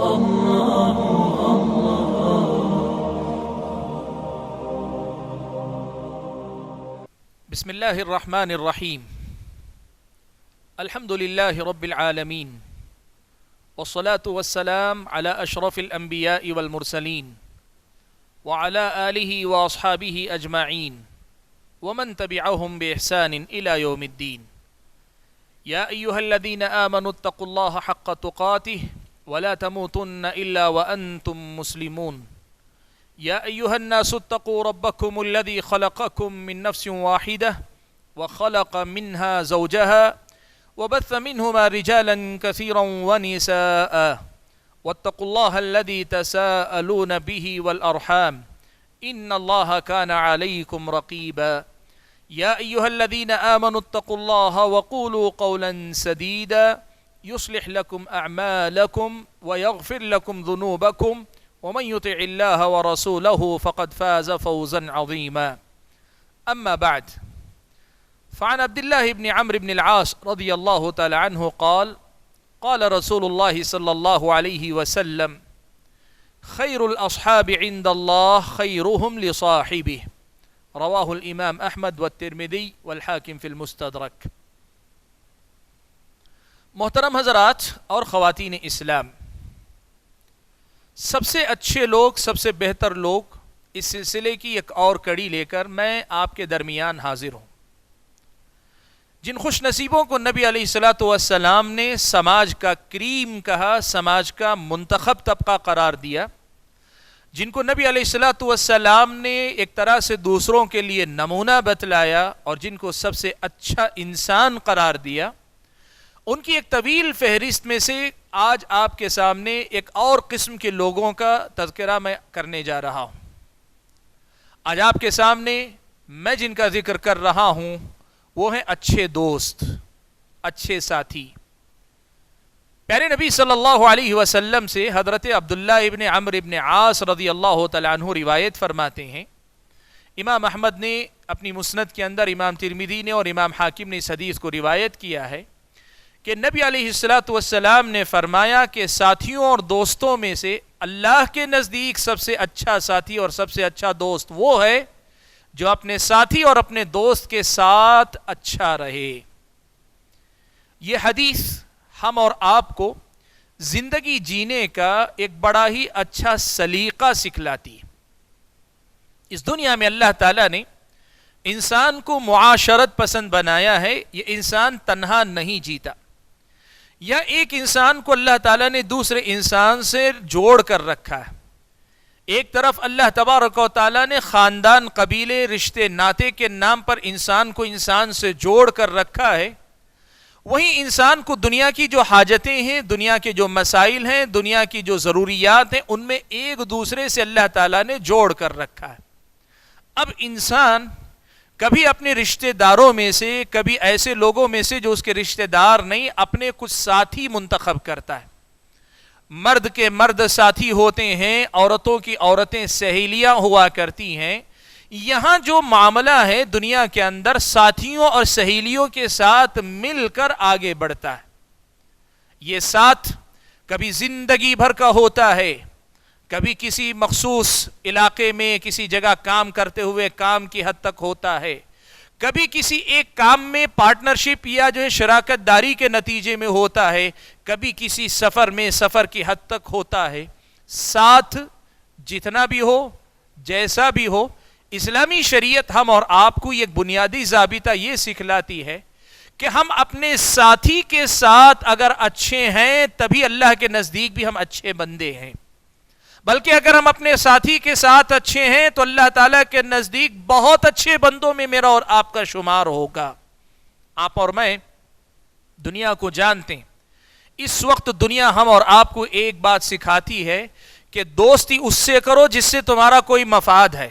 بسم اللہ الرحمن الرحیم الحمد للہ رب العالمین والصلاة والسلام على اشرف الانبیاء والمرسلین وعلى آلہ واصحابہ اجمعین ومن تبعهم بإحسان الى یوم الدین یا ایہا الذین آمنوا اتقوا اللہ حق تقاته ولا تموتن الا وانتم مسلمون یا ایہا الناس اتقوا ربکم الذی خلقکم من نفس واحدہ وخلق منها زوجها وبث منهما رجالا كثيرا ونساء واتقوا الله الذي تساءلون به والأرحام إن الله كان عليكم رقيبا يا أيها الذين آمنوا اتقوا الله وقولوا قولا سديدا يصلح لكم أعمالكم ويغفر لكم ذنوبكم ومن يطع الله ورسوله فقد فاز فوزا عظيما أما بعد فعن عبد الله بن عمرو بن العاص رضي الله تعالى عنه قال قال رسول الله صلى الله عليه وسلم خير الأصحاب عند الله خيرهم لصاحبه رواه الإمام أحمد والترمذي والحاكم في المستدرك. محترم حضرات اور خواتین اسلام، سب سے اچھے لوگ، سب سے بہتر لوگ، اس سلسلے کی ایک اور کڑی لے کر میں آپ کے درمیان حاضر ہوں. جن خوش نصیبوں کو نبی علیہ الصلوۃ والسلام نے سماج کا کریم کہا، سماج کا منتخب طبقہ قرار دیا، جن کو نبی علیہ الصلوۃ والسلام نے ایک طرح سے دوسروں کے لیے نمونہ بتلایا اور جن کو سب سے اچھا انسان قرار دیا، ان کی ایک طویل فہرست میں سے آج آپ کے سامنے ایک اور قسم کے لوگوں کا تذکرہ میں کرنے جا رہا ہوں. آج آپ کے سامنے میں جن کا ذکر کر رہا ہوں وہ ہیں اچھے دوست، اچھے ساتھی. پیارے نبی صلی اللہ علیہ وسلم سے حضرت عبداللہ ابن عمرو ابن عاص رضی اللہ تعالیٰ عنہ روایت فرماتے ہیں. امام احمد نے اپنی مسند کے اندر، امام ترمذی نے اور امام حاکم نے اس حدیث کو روایت کیا ہے کہ نبی علیہ الصلوۃ والسلام نے فرمایا کہ ساتھیوں اور دوستوں میں سے اللہ کے نزدیک سب سے اچھا ساتھی اور سب سے اچھا دوست وہ ہے جو اپنے ساتھی اور اپنے دوست کے ساتھ اچھا رہے. یہ حدیث ہم اور آپ کو زندگی جینے کا ایک بڑا ہی اچھا سلیقہ سکھلاتی ہے. اس دنیا میں اللہ تعالیٰ نے انسان کو معاشرت پسند بنایا ہے. یہ انسان تنہا نہیں جیتا، یا ایک انسان کو اللہ تعالیٰ نے دوسرے انسان سے جوڑ کر رکھا ہے. ایک طرف اللہ تبارک و تعالیٰ نے خاندان، قبیلے، رشتے ناطے کے نام پر انسان کو انسان سے جوڑ کر رکھا ہے، وہیں انسان کو دنیا کی جو حاجتیں ہیں، دنیا کے جو مسائل ہیں، دنیا کی جو ضروریات ہیں، ان میں ایک دوسرے سے اللہ تعالیٰ نے جوڑ کر رکھا ہے. اب انسان کبھی اپنے رشتہ داروں میں سے، کبھی ایسے لوگوں میں سے جو اس کے رشتہ دار نہیں، اپنے کچھ ساتھی منتخب کرتا ہے. مرد کے مرد ساتھی ہوتے ہیں، عورتوں کی عورتیں سہیلیاں ہوا کرتی ہیں. یہاں جو معاملہ ہے دنیا کے اندر ساتھیوں اور سہیلیوں کے ساتھ مل کر آگے بڑھتا ہے. یہ ساتھ کبھی زندگی بھر کا ہوتا ہے، کبھی کسی مخصوص علاقے میں کسی جگہ کام کرتے ہوئے کام کی حد تک ہوتا ہے، کبھی کسی ایک کام میں پارٹنرشپ یا جو ہے شراکت داری کے نتیجے میں ہوتا ہے، کبھی کسی سفر میں سفر کی حد تک ہوتا ہے. ساتھ جتنا بھی ہو، جیسا بھی ہو، اسلامی شریعت ہم اور آپ کو ایک بنیادی ضابطہ یہ سکھلاتی ہے کہ ہم اپنے ساتھی کے ساتھ اگر اچھے ہیں تبھی اللہ کے نزدیک بھی ہم اچھے بندے ہیں، بلکہ اگر ہم اپنے ساتھی کے ساتھ اچھے ہیں تو اللہ تعالیٰ کے نزدیک بہت اچھے بندوں میں میرا اور آپ کا شمار ہوگا. آپ اور میں دنیا کو جانتے ہیں. اس وقت دنیا ہم اور آپ کو ایک بات سکھاتی ہے کہ دوستی اس سے کرو جس سے تمہارا کوئی مفاد ہے.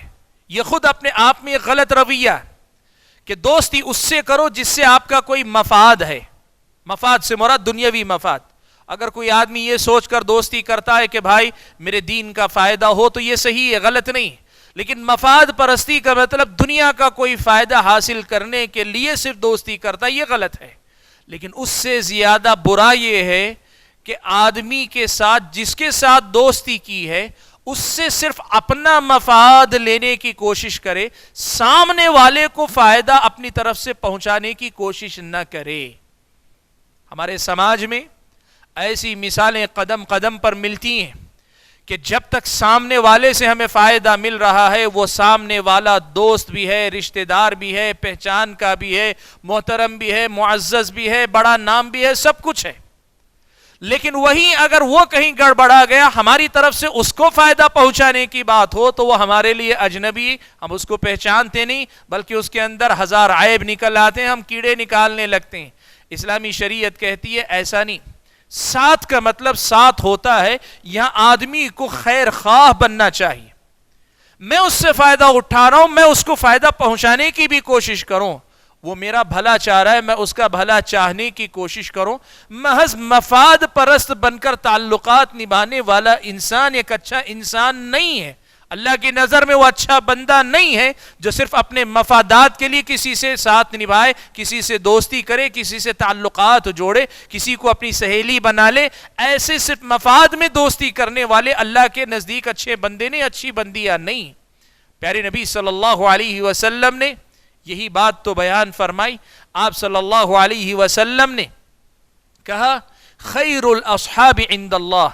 یہ خود اپنے آپ میں ایک غلط رویہ ہے کہ دوستی اس سے کرو جس سے آپ کا کوئی مفاد ہے. مفاد سے مراد دنیاوی مفاد. اگر کوئی آدمی یہ سوچ کر دوستی کرتا ہے کہ بھائی میرے دین کا فائدہ ہو تو یہ صحیح ہے، غلط نہیں. لیکن مفاد پرستی کا مطلب دنیا کا کوئی فائدہ حاصل کرنے کے لیے صرف دوستی کرتا ہے، یہ غلط ہے. لیکن اس سے زیادہ برا یہ ہے کہ آدمی کے ساتھ جس کے ساتھ دوستی کی ہے اس سے صرف اپنا مفاد لینے کی کوشش کرے، سامنے والے کو فائدہ اپنی طرف سے پہنچانے کی کوشش نہ کرے۔ ہمارے سماج میں ایسی مثالیں قدم قدم پر ملتی ہیں کہ جب تک سامنے والے سے ہمیں فائدہ مل رہا ہے، وہ سامنے والا دوست بھی ہے، رشتہ دار بھی ہے، پہچان کا بھی ہے، محترم بھی ہے، معزز بھی ہے، بڑا نام بھی ہے، سب کچھ ہے۔ لیکن وہیں اگر وہ کہیں گڑبڑا گیا، ہماری طرف سے اس کو فائدہ پہنچانے کی بات ہو تو وہ ہمارے لیے اجنبی، ہم اس کو پہچانتے نہیں، بلکہ اس کے اندر ہزار عیب نکل آتے ہیں، ہم کیڑے نکالنے لگتے ہیں۔ اسلامی شریعت کہتی ہے ایسا نہیں۔ ساتھ کا مطلب ساتھ ہوتا ہے، یہاں آدمی کو خیر خواہ بننا چاہیے۔ میں اس سے فائدہ اٹھا رہا ہوں، میں اس کو فائدہ پہنچانے کی بھی کوشش کروں، وہ میرا بھلا چاہ رہا ہے، میں اس کا بھلا چاہنے کی کوشش کروں۔ محض مفاد پرست بن کر تعلقات نبھانے والا انسان ایک اچھا انسان نہیں ہے، اللہ کی نظر میں وہ اچھا بندہ نہیں ہے جو صرف اپنے مفادات کے لیے کسی سے ساتھ نبھائے، کسی سے دوستی کرے، کسی سے تعلقات جوڑے، کسی کو اپنی سہیلی بنا لے۔ ایسے صرف مفاد میں دوستی کرنے والے اللہ کے نزدیک اچھے بندے نہیں، اچھی بندیاں نہیں۔ پیارے نبی صلی اللہ علیہ وسلم نے یہی بات تو بیان فرمائی۔ آپ صلی اللہ علیہ وسلم نے کہا خیر الاصحاب عند اللہ،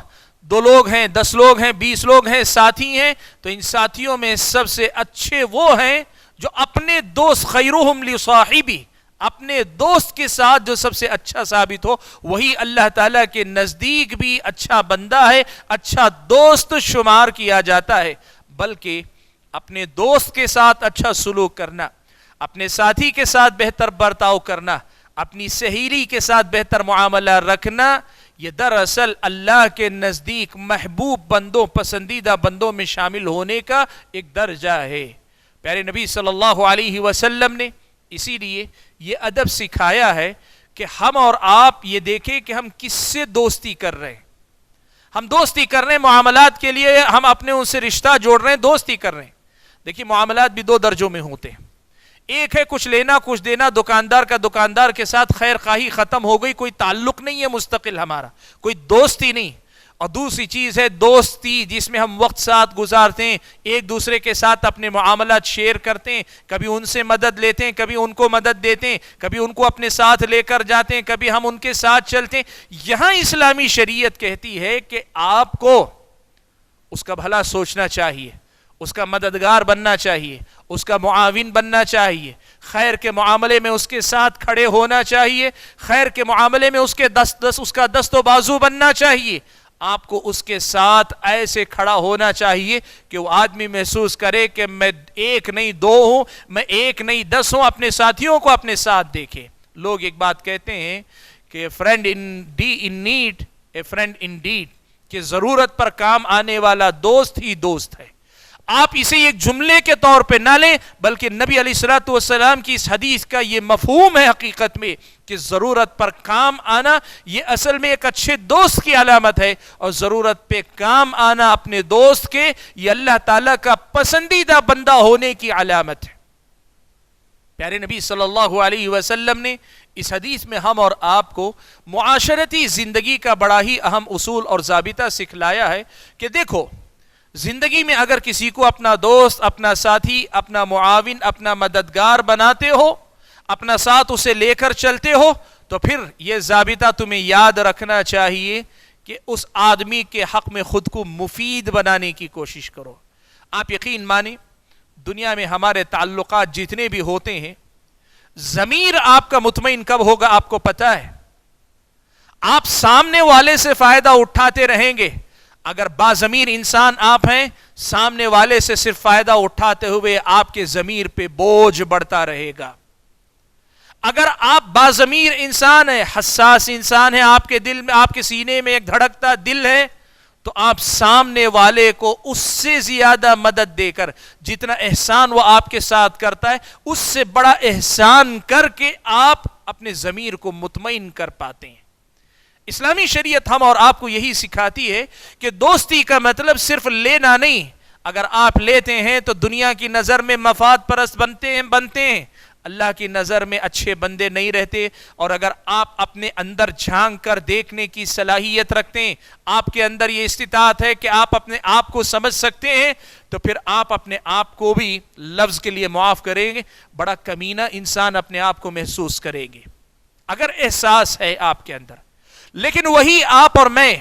2 لوگ ہیں، 10 لوگ ہیں، 20 لوگ ہیں، ساتھی ہیں، تو ان ساتھیوں میں سب سے اچھے وہ ہیں جو اپنے دوست، خیرہم لصاحبی، اپنے دوست کے ساتھ جو سب سے اچھا ثابت ہو، وہی اللہ تعالیٰ کے نزدیک بھی اچھا بندہ ہے، اچھا دوست شمار کیا جاتا ہے۔ بلکہ اپنے دوست کے ساتھ اچھا سلوک کرنا، اپنے ساتھی کے ساتھ بہتر برتاؤ کرنا، اپنی سہیلی کے ساتھ بہتر معاملہ رکھنا، یہ دراصل اللہ کے نزدیک محبوب بندوں، پسندیدہ بندوں میں شامل ہونے کا ایک درجہ ہے۔ پیارے نبی صلی اللہ علیہ وسلم نے اسی لیے یہ ادب سکھایا ہے کہ ہم اور آپ یہ دیکھیں کہ ہم کس سے دوستی کر رہے ہیں۔ ہم دوستی کر رہے ہیں معاملات کے لیے، ہم اپنے ان سے رشتہ جوڑ رہے ہیں، دوستی کر رہے ہیں۔ دیکھیے معاملات بھی 2 درجوں میں ہوتے ہیں۔ ایک ہے کچھ لینا کچھ دینا، دکاندار کا دکاندار کے ساتھ خیر خواہی ختم ہو گئی، کوئی تعلق نہیں ہے مستقل ہمارا، کوئی دوستی نہیں۔ اور دوسری چیز ہے دوستی جس میں ہم وقت ساتھ گزارتے ہیں، ایک دوسرے کے ساتھ اپنے معاملات شیئر کرتے ہیں، کبھی ان سے مدد لیتے ہیں، کبھی ان کو مدد دیتے ہیں، کبھی ان کو اپنے ساتھ لے کر جاتے ہیں، کبھی ہم ان کے ساتھ چلتے ہیں۔ یہاں اسلامی شریعت کہتی ہے کہ آپ کو اس کا بھلا سوچنا چاہیے، اس کا مددگار بننا چاہیے، اس کا معاون بننا چاہیے، خیر کے معاملے میں اس کے ساتھ کھڑے ہونا چاہیے، خیر کے معاملے میں اس کا دست و بازو بننا چاہیے۔ آپ کو اس کے ساتھ ایسے کھڑا ہونا چاہیے کہ وہ آدمی محسوس کرے کہ میں 1 نہیں 2 ہوں، میں 1 نہیں 10 ہوں، اپنے ساتھیوں کو اپنے ساتھ دیکھے۔ لوگ ایک بات کہتے ہیں کہ friend in need a friend indeed, کہ ضرورت پر کام آنے والا دوست ہی دوست ہے۔ آپ اسے ایک جملے کے طور پہ نہ لیں، بلکہ نبی علیہ الصلوۃ والسلام کی اس حدیث کا یہ مفہوم ہے حقیقت میں کہ ضرورت پر کام آنا یہ اصل میں ایک اچھے دوست کی علامت ہے، اور ضرورت پہ کام آنا اپنے دوست کے یہ اللہ تعالیٰ کا پسندیدہ بندہ ہونے کی علامت ہے۔ پیارے نبی صلی اللہ علیہ وسلم نے اس حدیث میں ہم اور آپ کو معاشرتی زندگی کا بڑا ہی اہم اصول اور ضابطہ سکھلایا ہے کہ دیکھو، زندگی میں اگر کسی کو اپنا دوست، اپنا ساتھی، اپنا معاون، اپنا مددگار بناتے ہو، اپنا ساتھ اسے لے کر چلتے ہو، تو پھر یہ ضابطہ تمہیں یاد رکھنا چاہیے کہ اس آدمی کے حق میں خود کو مفید بنانے کی کوشش کرو۔ آپ یقین مانیں، دنیا میں ہمارے تعلقات جتنے بھی ہوتے ہیں، ضمیر آپ کا مطمئن کب ہوگا آپ کو پتہ ہے؟ آپ سامنے والے سے فائدہ اٹھاتے رہیں گے، اگر باضمیر انسان آپ ہیں، سامنے والے سے صرف فائدہ اٹھاتے ہوئے آپ کے ضمیر پہ بوجھ بڑھتا رہے گا۔ اگر آپ باضمیر انسان ہیں، حساس انسان ہیں، آپ کے دل میں، آپ کے سینے میں ایک دھڑکتا دل ہے، تو آپ سامنے والے کو اس سے زیادہ مدد دے کر، جتنا احسان وہ آپ کے ساتھ کرتا ہے اس سے بڑا احسان کر کے آپ اپنے ضمیر کو مطمئن کر پاتے ہیں۔ اسلامی شریعت ہم اور آپ کو یہی سکھاتی ہے کہ دوستی کا مطلب صرف لینا نہیں۔ اگر آپ لیتے ہیں تو دنیا کی نظر میں مفاد پرست بنتے ہیں، اللہ کی نظر میں اچھے بندے نہیں رہتے. اور اگر آپ اپنے اندر جھانک کر دیکھنے کی صلاحیت رکھتے ہیں, آپ کے اندر یہ استطاعت ہے کہ آپ اپنے آپ کو سمجھ سکتے ہیں, تو پھر آپ اپنے آپ کو بھی لفظ کے لیے معاف کریں گے, بڑا کمینہ انسان اپنے آپ کو محسوس کریں گے اگر احساس ہے آپ کے اندر. لیکن وہی آپ اور میں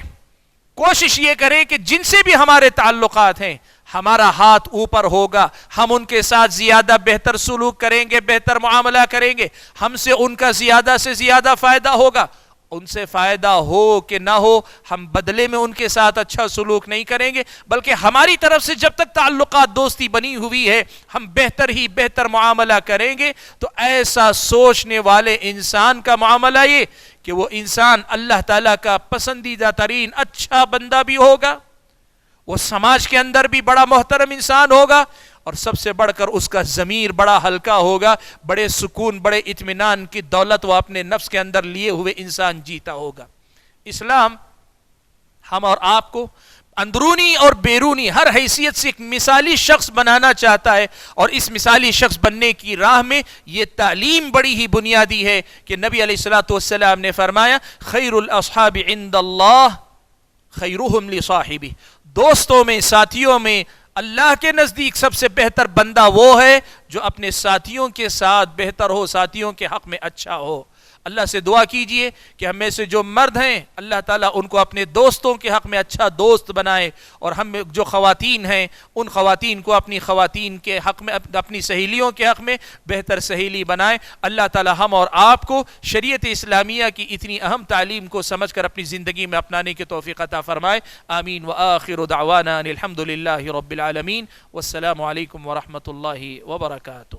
کوشش یہ کریں کہ جن سے بھی ہمارے تعلقات ہیں, ہمارا ہاتھ اوپر ہوگا, ہم ان کے ساتھ زیادہ بہتر سلوک کریں گے, بہتر معاملہ کریں گے, ہم سے ان کا زیادہ سے زیادہ فائدہ ہوگا. ان سے فائدہ ہو کہ نہ ہو, ہم بدلے میں ان کے ساتھ اچھا سلوک نہیں کریں گے, بلکہ ہماری طرف سے جب تک تعلقات دوستی بنی ہوئی ہے ہم بہتر ہی بہتر معاملہ کریں گے. تو ایسا سوچنے والے انسان کا معاملہ یہ کہ وہ انسان اللہ تعالیٰ کا پسندیدہ ترین اچھا بندہ بھی ہوگا, وہ سماج کے اندر بھی بڑا محترم انسان ہوگا, اور سب سے بڑھ کر اس کا ضمیر بڑا ہلکا ہوگا, بڑے سکون بڑے اطمینان کی دولت وہ اپنے نفس کے اندر لیے ہوئے انسان جیتا ہوگا. اسلام ہم اور آپ کو اندرونی اور بیرونی ہر حیثیت سے ایک مثالی شخص بنانا چاہتا ہے, اور اس مثالی شخص بننے کی راہ میں یہ تعلیم بڑی ہی بنیادی ہے کہ نبی علیہ الصلوۃ والسلام نے فرمایا خیر الاصحاب عند اللہ خیرہم لصاحبہ, دوستوں میں ساتھیوں میں اللہ کے نزدیک سب سے بہتر بندہ وہ ہے جو اپنے ساتھیوں کے ساتھ بہتر ہو, ساتھیوں کے حق میں اچھا ہو. اللہ سے دعا کیجئے کہ ہم میں سے جو مرد ہیں اللہ تعالیٰ ان کو اپنے دوستوں کے حق میں اچھا دوست بنائے, اور ہم میں جو خواتین ہیں ان خواتین کو اپنی خواتین کے حق میں, اپنی سہیلیوں کے حق میں بہتر سہیلی بنائے. اللہ تعالیٰ ہم اور آپ کو شریعت اسلامیہ کی اتنی اہم تعلیم کو سمجھ کر اپنی زندگی میں اپنانے کی توفیق عطا فرمائے. آمین. وآخر دعوانا ان الحمد للہ رب العالمین, والسلام علیکم ورحمۃ اللہ وبرکاتہ.